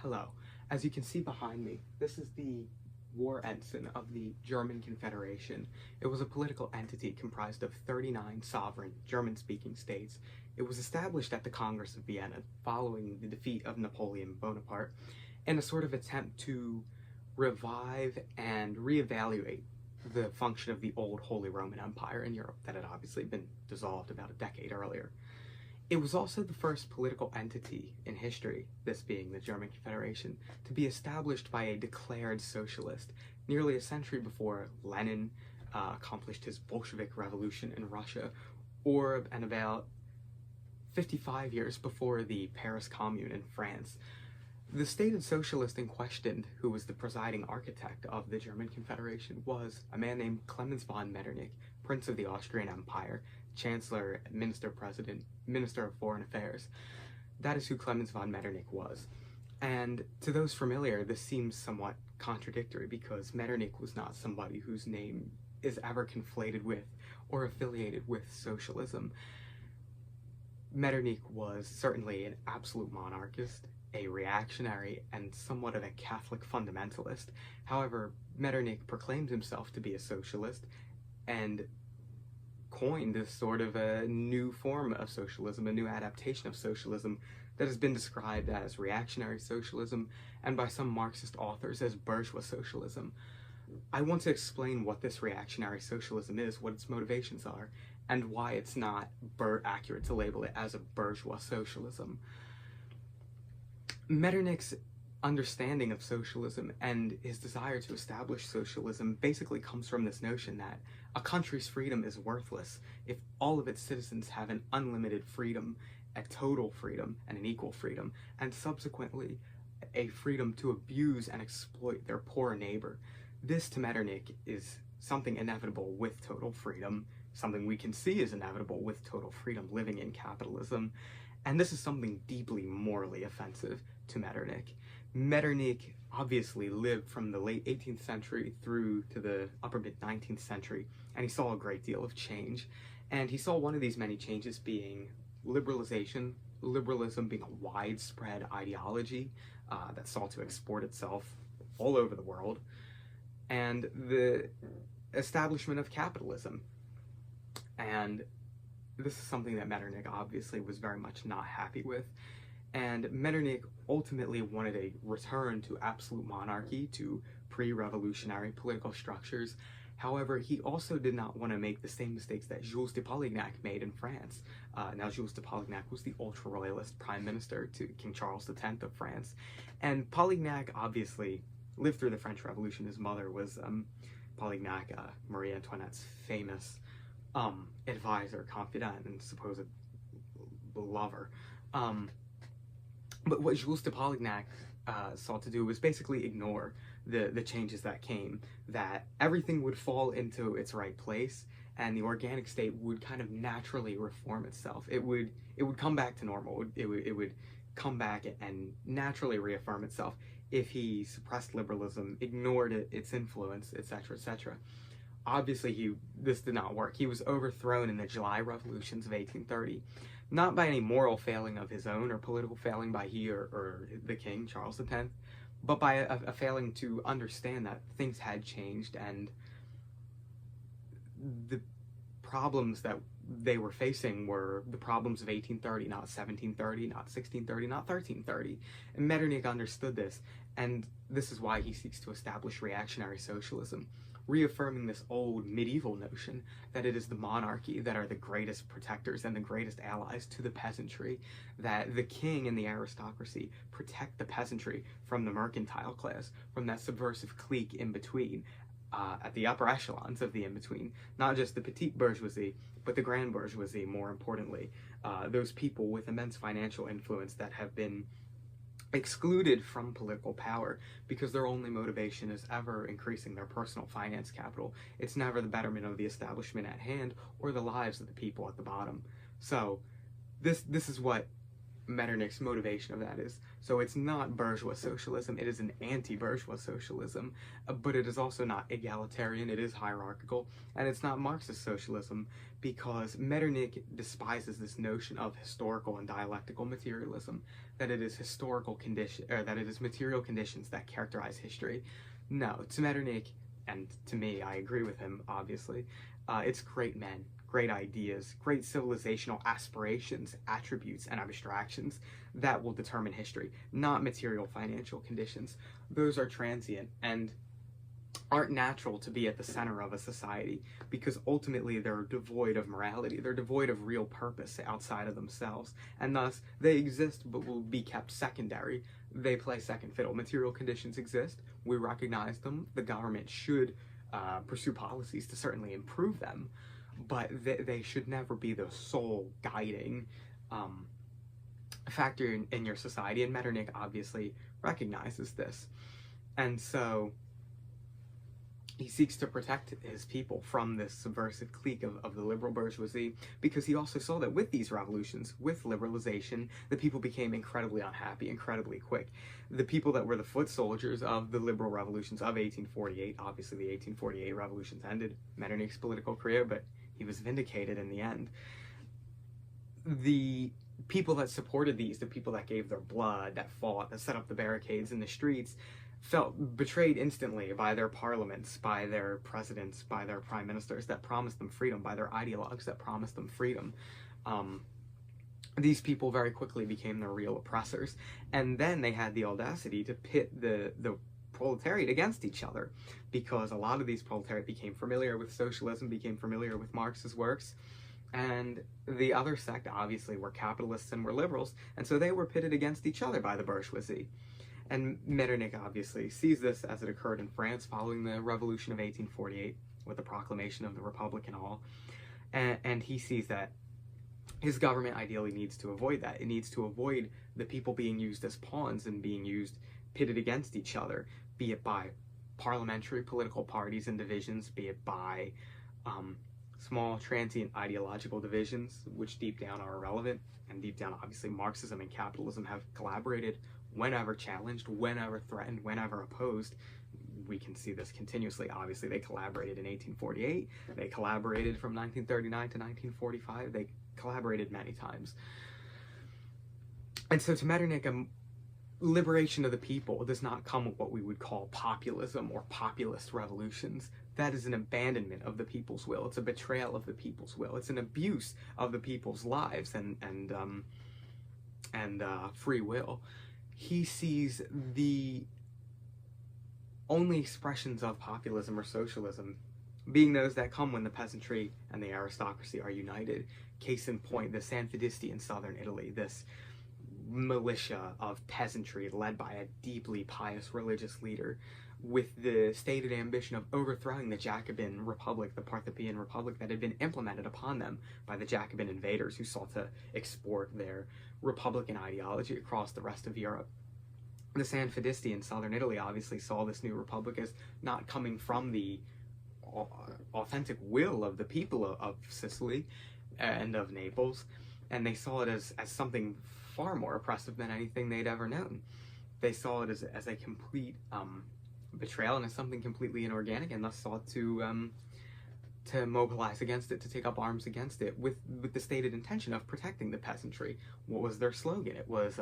Hello. As you can see behind me, this is the war ensign of the German Confederation. It was a political entity comprised of 39 sovereign German-speaking states. It was established at the Congress of Vienna following the defeat of Napoleon Bonaparte in a sort of attempt to revive and reevaluate the function of the old Holy Roman Empire in Europe that had obviously been dissolved about a decade earlier. It was also the first political entity in history, this being the German Confederation, to be established by a declared socialist, nearly a century before Lenin accomplished his Bolshevik revolution in Russia, and about 55 years before the Paris Commune in France. The stated socialist in question, who was the presiding architect of the German Confederation, was a man named Clemens von Metternich, Prince of the Austrian Empire, Chancellor, Minister-President, Minister of Foreign Affairs. That is who Clemens von Metternich was. And to those familiar, this seems somewhat contradictory because Metternich was not somebody whose name is ever conflated with or affiliated with socialism. Metternich was certainly an absolute monarchist, a reactionary, and somewhat of a Catholic fundamentalist. However, Metternich proclaimed himself to be a socialist and coined this sort of a new form of socialism, a new adaptation of socialism that has been described as reactionary socialism and by some Marxist authors as bourgeois socialism. I want to explain what this reactionary socialism is, what its motivations are, and why it's not accurate to label it as a bourgeois socialism. Metternich's understanding of socialism and his desire to establish socialism basically comes from this notion that a country's freedom is worthless if all of its citizens have an unlimited freedom, a total freedom, and an equal freedom, and subsequently a freedom to abuse and exploit their poor neighbor. This, to Metternich, is something inevitable with total freedom, something we can see is inevitable with total freedom living in capitalism, and this is something deeply morally offensive to Metternich. Metternich obviously lived from the late 18th century through to the upper mid-19th century, and he saw a great deal of change. And he saw one of these many changes being liberalization, liberalism being a widespread ideology that sought to export itself all over the world, and the establishment of capitalism. And this is something that Metternich obviously was very much not happy with. And Metternich ultimately wanted a return to absolute monarchy, to pre-revolutionary political structures. However, he also did not want to make the same mistakes that Jules de Polignac made in France. Now, Jules de Polignac was the ultra-royalist prime minister to King Charles X of France. And Polignac obviously lived through the French Revolution. His mother was Polignac, Marie Antoinette's famous advisor, confidant, and supposed lover. But what Jules de Polignac sought to do was basically ignore the changes that came, that everything would fall into its right place, and the organic state would kind of naturally reform itself. It would come back to normal. It would come back and naturally reaffirm itself if he suppressed liberalism, ignored its influence, etc., etc. Obviously, this did not work. He was overthrown in the July revolutions of 1830, not by any moral failing of his own or political failing by he or the king, Charles X, but by a failing to understand that things had changed and the problems that they were facing were the problems of 1830, not 1730, not 1630, not 1330. And Metternich understood this, and this is why he seeks to establish reactionary socialism, reaffirming this old medieval notion that it is the monarchy that are the greatest protectors and the greatest allies to the peasantry, that the king and the aristocracy protect the peasantry from the mercantile class, from that subversive clique in between, at the upper echelons of the in-between, not just the petite bourgeoisie, but the grand bourgeoisie, more importantly, those people with immense financial influence that have been excluded from political power because their only motivation is ever increasing their personal finance capital. It's never the betterment of the establishment at hand or the lives of the people at the bottom. So this is what Metternich's motivation of that is, So it's not bourgeois socialism, it is an anti-bourgeois socialism, but it is also not egalitarian, it is hierarchical, and it's not Marxist socialism, because Metternich despises this notion of historical and dialectical materialism, that it is that it is material conditions that characterize history. No, to Metternich, and to me, I agree with him, obviously, it's great men, great ideas, great civilizational aspirations, attributes, and abstractions that will determine history, not material financial conditions. Those are transient and aren't natural to be at the center of a society, because ultimately they're devoid of morality, they're devoid of real purpose outside of themselves, and thus they exist but will be kept secondary. They play second fiddle. Material conditions exist, we recognize them, the government should pursue policies to certainly improve them, but they should never be the sole guiding factor in your society, and Metternich obviously recognizes this. And so he seeks to protect his people from this subversive clique of the liberal bourgeoisie, because he also saw that with these revolutions, with liberalization, the people became incredibly unhappy, incredibly quick. The people that were the foot soldiers of the liberal revolutions of 1848, obviously the 1848 revolutions ended Metternich's political career, but he was vindicated in the end. The people that supported these, the people that gave their blood, that fought, that set up the barricades in the streets, felt betrayed instantly by their parliaments, by their presidents, by their prime ministers that promised them freedom, by their ideologues that promised them freedom. These people very quickly became the real oppressors, and then they had the audacity to pit the proletariat against each other, because a lot of these proletariat became familiar with socialism, became familiar with Marx's works, and the other sect obviously were capitalists and were liberals, and so they were pitted against each other by the bourgeoisie. And Metternich obviously sees this as it occurred in France following the Revolution of 1848 with the proclamation of the Republic and all. And he sees that his government ideally needs to avoid that. It needs to avoid the people being used as pawns and being pitted against each other, be it by parliamentary political parties and divisions, be it by small transient ideological divisions, which deep down are irrelevant. And deep down, obviously, Marxism and capitalism have collaborated whenever challenged, whenever threatened, whenever opposed. We can see this continuously. Obviously, they collaborated in 1848. They collaborated from 1939 to 1945. They collaborated many times. And so to Metternich, liberation of the people does not come with what we would call populism or populist revolutions. That is an abandonment of the people's will. It's a betrayal of the people's will. It's an abuse of the people's lives and free will. He sees the only expressions of populism or socialism being those that come when the peasantry and the aristocracy are united. Case in point, the Sanfedisti in southern Italy, this militia of peasantry led by a deeply pious religious leader with the stated ambition of overthrowing the Jacobin Republic, the Parthian Republic that had been implemented upon them by the Jacobin invaders who sought to export their republican ideology across the rest of Europe. The Sanfedisti in southern Italy obviously saw this new republic as not coming from the authentic will of the people of Sicily and of Naples, and they saw it as something far more oppressive than anything they'd ever known. They saw it as a complete betrayal and as something completely inorganic, and thus sought to mobilize against it, to take up arms against it, with the stated intention of protecting the peasantry. What was their slogan? It was,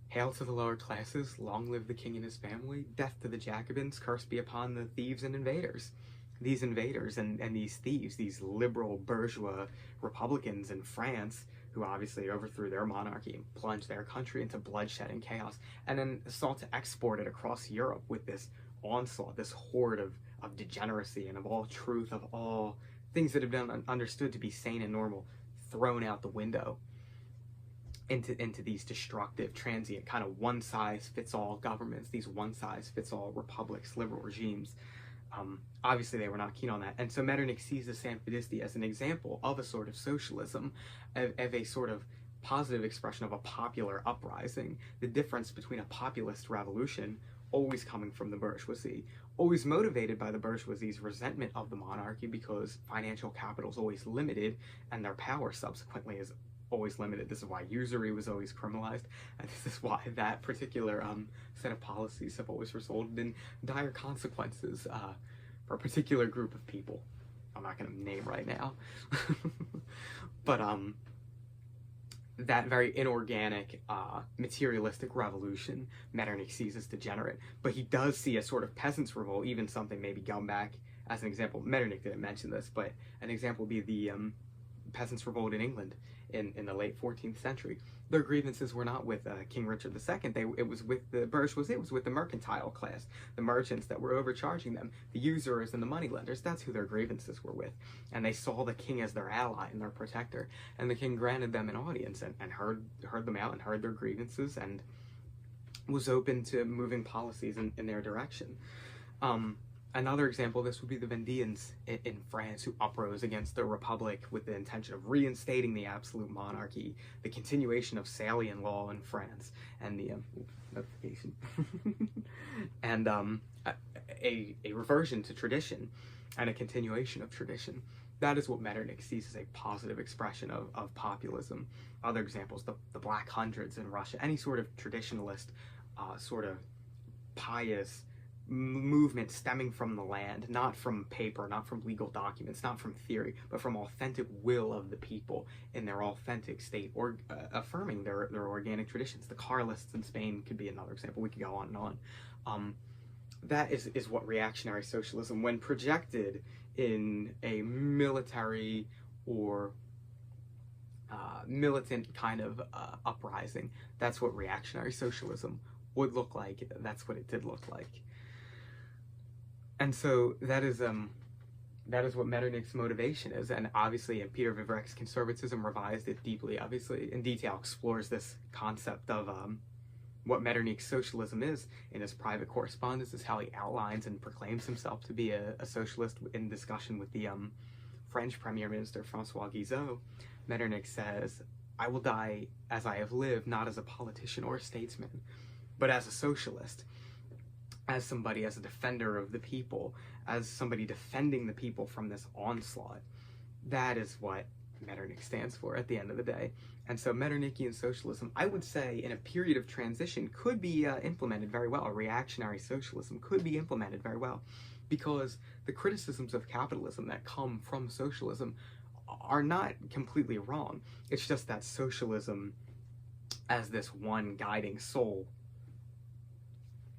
"Hail to the lower classes, long live the king and his family, death to the Jacobins, curse be upon the thieves and invaders." These invaders and these thieves, these liberal bourgeois republicans in France, who obviously overthrew their monarchy and plunged their country into bloodshed and chaos, and then sought to export it across Europe with this onslaught, this horde of degeneracy and of all truth, of all things that have been understood to be sane and normal, thrown out the window into these destructive, transient, kind of one-size-fits-all governments, these one-size-fits-all republics, liberal regimes. Obviously, they were not keen on that. And so Metternich sees the Sanfedisti as an example of a sort of socialism, of a sort of positive expression of a popular uprising. The difference between a populist revolution, always coming from the bourgeoisie, always motivated by the bourgeoisie's resentment of the monarchy because financial capital is always limited and their power subsequently is always limited. This is why usury was always criminalized, and this is why that particular set of policies have always resulted in dire consequences for a particular group of people. I'm not going to name right now. But that very inorganic, materialistic revolution, Metternich sees as degenerate. But he does see a sort of peasants' revolt, even something maybe going back as an example. Metternich didn't mention this, but an example would be the peasants' revolt in England in the late 14th century. Their grievances were not with King Richard II. It was with the bourgeoisie. It was with the mercantile class, the merchants that were overcharging them, the usurers and the moneylenders. That's who their grievances were with. And they saw the king as their ally and their protector. And the king granted them an audience and heard them out and heard their grievances and was open to moving policies in their direction. Another example of this would be the Vendéans in France, who uprose against the Republic with the intention of reinstating the absolute monarchy, the continuation of Salian law in France, and the notification, and a reversion to tradition and a continuation of tradition. That is what Metternich sees as a positive expression of populism. Other examples, the Black Hundreds in Russia, any sort of traditionalist, sort of pious movement stemming from the land, not from paper, not from legal documents, not from theory, but from authentic will of the people in their authentic state, or affirming their organic traditions. The Carlists in Spain could be another example. We could go on and on. That is what reactionary socialism, when projected in a military or militant kind of uprising, that's what reactionary socialism would look like. That's what it did look like. And so that is what Metternich's motivation is, and obviously Peter Vivrek's Conservatism Revised it deeply, obviously in detail, explores this concept of what Metternich's socialism is in his private correspondence. Is how he outlines and proclaims himself to be a socialist in discussion with the French Premier Minister François Guizot. Metternich says, "I will die as I have lived, not as a politician or a statesman, but as a socialist, as somebody, as a defender of the people, as somebody defending the people from this onslaught." That is what Metternich stands for at the end of the day. And so Metternichian socialism, I would say, in a period of transition, could be implemented very well. A reactionary socialism could be implemented very well, because the criticisms of capitalism that come from socialism are not completely wrong. It's just that socialism, as this one guiding soul,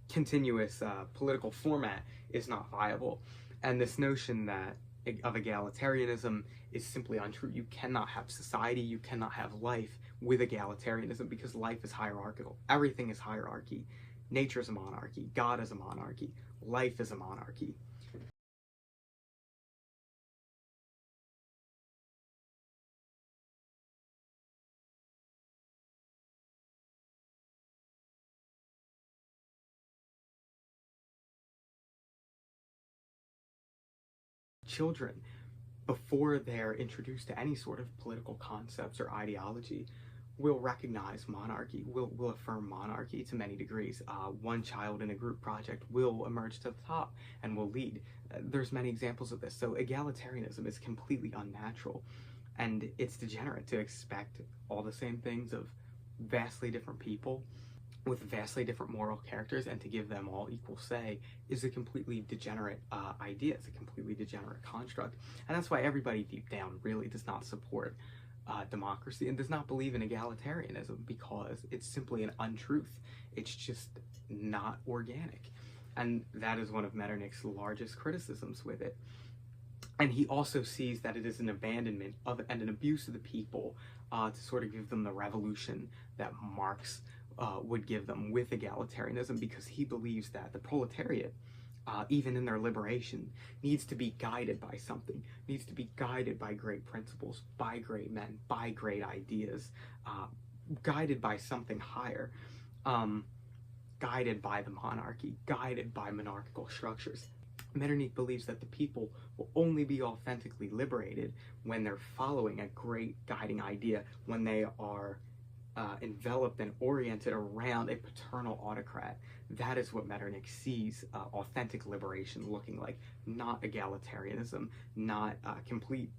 continuous political format, is not viable. And this notion that of egalitarianism is simply untrue. You cannot have society, you cannot have life with egalitarianism, because life is hierarchical. Everything is hierarchy. Nature is a monarchy. God is a monarchy. Life is a monarchy. Children, before they're introduced to any sort of political concepts or ideology, will recognize monarchy, will affirm monarchy to many degrees. One child in a group project will emerge to the top and will lead. There's many examples of this. So egalitarianism is completely unnatural, and it's degenerate to expect all the same things of vastly different people with vastly different moral characters, and to give them all equal say is a completely degenerate idea. It's a completely degenerate construct. And that's why everybody deep down really does not support democracy and does not believe in egalitarianism, because it's simply an untruth. It's just not organic. And that is one of Metternich's largest criticisms with it. And he also sees that it is an abandonment of and an abuse of the people to sort of give them the revolution that Marx would give them with egalitarianism, because he believes that the proletariat, even in their liberation, needs to be guided by something, needs to be guided by great principles, by great men, by great ideas, guided by something higher, guided by the monarchy, guided by monarchical structures. Metternich believes that the people will only be authentically liberated when they're following a great guiding idea, when they are enveloped and oriented around a paternal autocrat. That is what Metternich sees authentic liberation looking like, not egalitarianism, not complete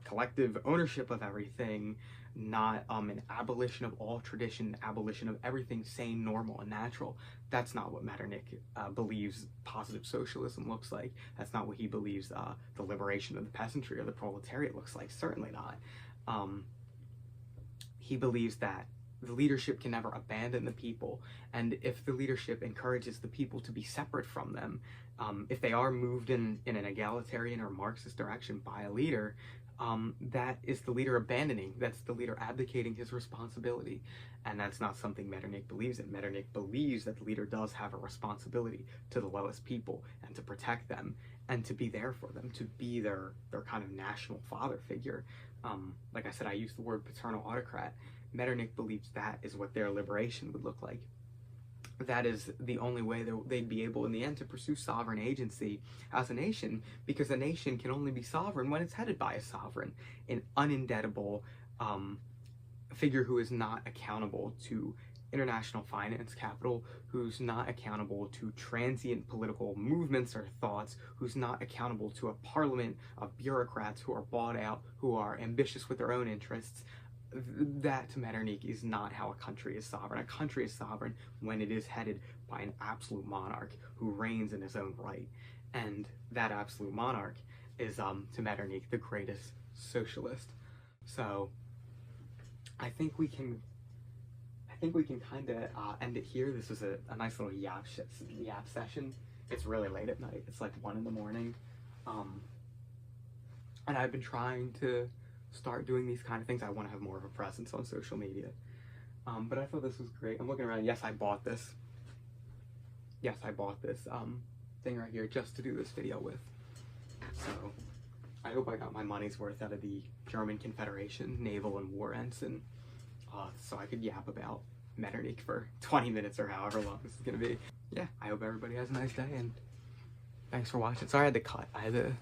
collective ownership of everything, not an abolition of all tradition, abolition of everything sane, normal, and natural. That's not what Metternich believes positive socialism looks like. That's not what he believes the liberation of the peasantry or the proletariat looks like. Certainly not. He believes that the leadership can never abandon the people, and if the leadership encourages the people to be separate from them, if they are moved in an egalitarian or Marxist direction by a leader, that is the leader abandoning, that's the leader abdicating his responsibility. And that's not something Metternich believes in. Metternich believes that the leader does have a responsibility to the lowest people and to protect them and to be there for them, to be their kind of national father figure. Like I said, I used the word paternal autocrat. Metternich believes that is what their liberation would look like. That is the only way they'd be able in the end to pursue sovereign agency as a nation, because a nation can only be sovereign when it's headed by a sovereign, an unindebtable figure who is not accountable to international finance capital, who's not accountable to transient political movements or thoughts, who's not accountable to a parliament of bureaucrats who are bought out, who are ambitious with their own interests. That, to Metternich, is not how a country is sovereign. A country is sovereign when it is headed by an absolute monarch who reigns in his own right. And that absolute monarch is, to Metternich, the greatest socialist. So I think we can kind of end it here. This was a nice little yap session. It's really late at night. It's like 1 in the morning. And I've been trying to start doing these kind of things. I want to have more of a presence on social media. But I thought this was great. I'm looking around. Yes, I bought this. Yes, I bought this thing right here just to do this video with. So I hope I got my money's worth out of the German Confederation Naval and War Ensign, so I could yap about Metternich for 20 minutes or however long this is going to be. Yeah, I hope everybody has a nice day, and thanks for watching. Sorry I had to cut. I had to